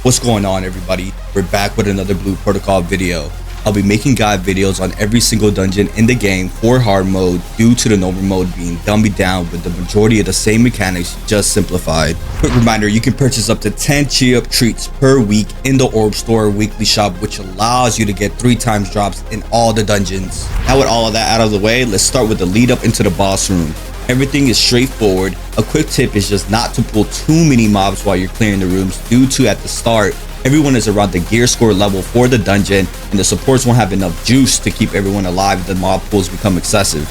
What's going on, everybody? We're back with another Blue Protocol video. I'll be making guide videos on every single dungeon in the game for hard mode due to the normal mode being dummied down with the majority of the same mechanics just simplified. Quick reminder, you can purchase up to 10 cheer up treats per week in the orb store weekly shop, which allows you to get 3 times drops in all the dungeons. Now with all of that out of the way, let's start with the lead up into the boss room. Everything is straightforward. A quick tip is just not to pull too many mobs while you're clearing the rooms due to at the start, everyone is around the gear score level for the dungeon and the supports won't have enough juice to keep everyone alive if the mob pools become excessive.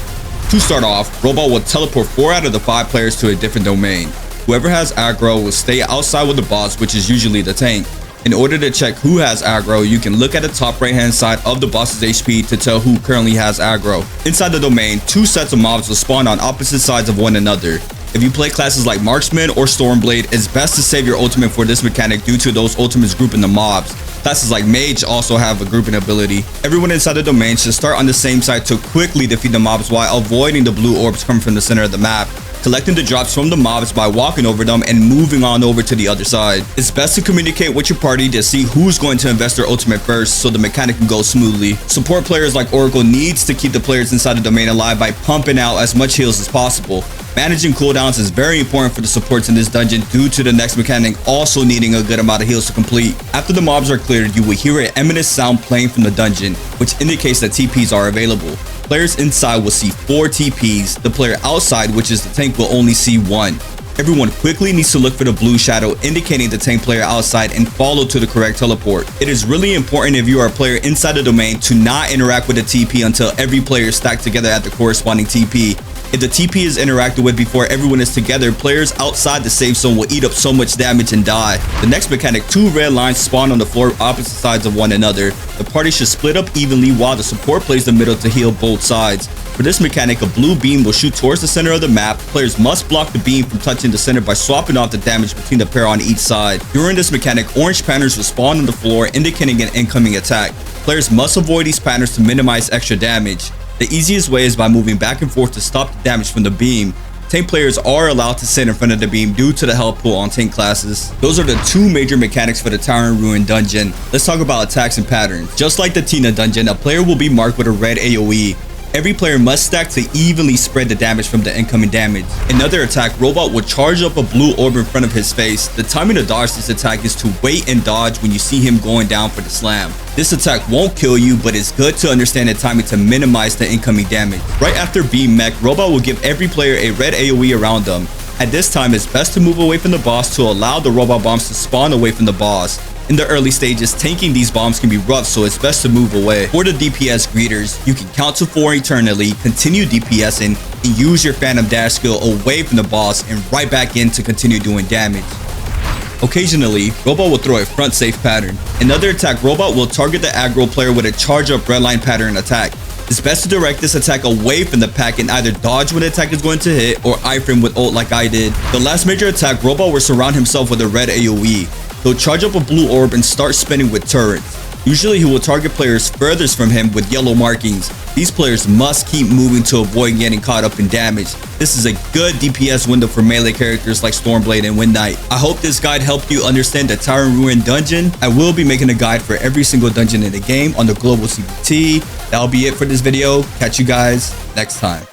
To start off, Robot will teleport 4 out of the 5 players to a different domain. Whoever has aggro will stay outside with the boss, which is usually the tank. In order to check who has aggro, you can look at the top right hand side of the boss's HP to tell who currently has aggro. Inside the domain, 2 sets of mobs will spawn on opposite sides of one another. If you play classes like Marksman or Stormblade, it's best to save your ultimate for this mechanic due to those ultimates grouping the mobs. Classes like Mage also have a grouping ability. Everyone inside the domain should start on the same side to quickly defeat the mobs while avoiding the blue orbs coming from the center of the map, collecting the drops from the mobs by walking over them and moving on over to the other side. It's best to communicate with your party to see who's going to invest their ultimate first so the mechanic can go smoothly. Support players like Oracle needs to keep the players inside the domain alive by pumping out as much heals as possible. Managing cooldowns is very important for the supports in this dungeon due to the next mechanic also needing a good amount of heals to complete. After the mobs are cleared, you will hear an ominous sound playing from the dungeon, which indicates that TPs are available. Players inside will see 4 TPs. The player outside, which is the tank, will only see 1. Everyone quickly needs to look for the blue shadow indicating the tank player outside and follow to the correct teleport. It is really important if you are a player inside the domain to not interact with the TP until every player is stacked together at the corresponding TP. If the TP is interacted with before everyone is together, players outside the safe zone will eat up so much damage and die. The next mechanic, 2 red lines spawn on the floor opposite sides of one another. The party should split up evenly while the support plays the middle to heal both sides. For this mechanic, a blue beam will shoot towards the center of the map. Players must block the beam from touching the center by swapping off the damage between the pair on each side. During this mechanic, orange patterns will spawn on the floor indicating an incoming attack. Players must avoid these patterns to minimize extra damage. The easiest way is by moving back and forth to stop the damage from the beam. Tank players are allowed to sit in front of the beam due to the health pool on tank classes. Those are the 2 major mechanics for the Tower and Ruin dungeon. Let's talk about attacks and patterns. Just like the Tina dungeon, a player will be marked with a red AoE. Every player must stack to evenly spread the damage from the incoming damage. Another attack, Robot will charge up a blue orb in front of his face. The timing to dodge this attack is to wait and dodge when you see him going down for the slam. This attack won't kill you, but it's good to understand the timing to minimize the incoming damage. Right after being mech, Robot will give every player a red AoE around them. At this time, it's best to move away from the boss to allow the robot bombs to spawn away from the boss. In the early stages, tanking these bombs can be rough, so it's best to move away. For the DPS greeters, you can count to 4 eternally, continue DPSing, and use your Phantom Dash skill away from the boss and right back in to continue doing damage. Occasionally, Robot will throw a front safe pattern. Another attack, Robot will target the aggro player with a charge up redline pattern attack. It's best to direct this attack away from the pack and either dodge when the attack is going to hit or iframe with ult like I did. The last major attack, Robot will surround himself with a red AoE. He'll charge up a blue orb and start spinning with turrets. Usually he will target players furthest from him with yellow markings. These players must keep moving to avoid getting caught up in damage. This is a good DPS window for melee characters like Stormblade and Windknight. I hope this guide helped you understand the Tower and Ruin dungeon. I will be making a guide for every single dungeon in the game on the global CBT. That'll be it for this video. Catch you guys next time.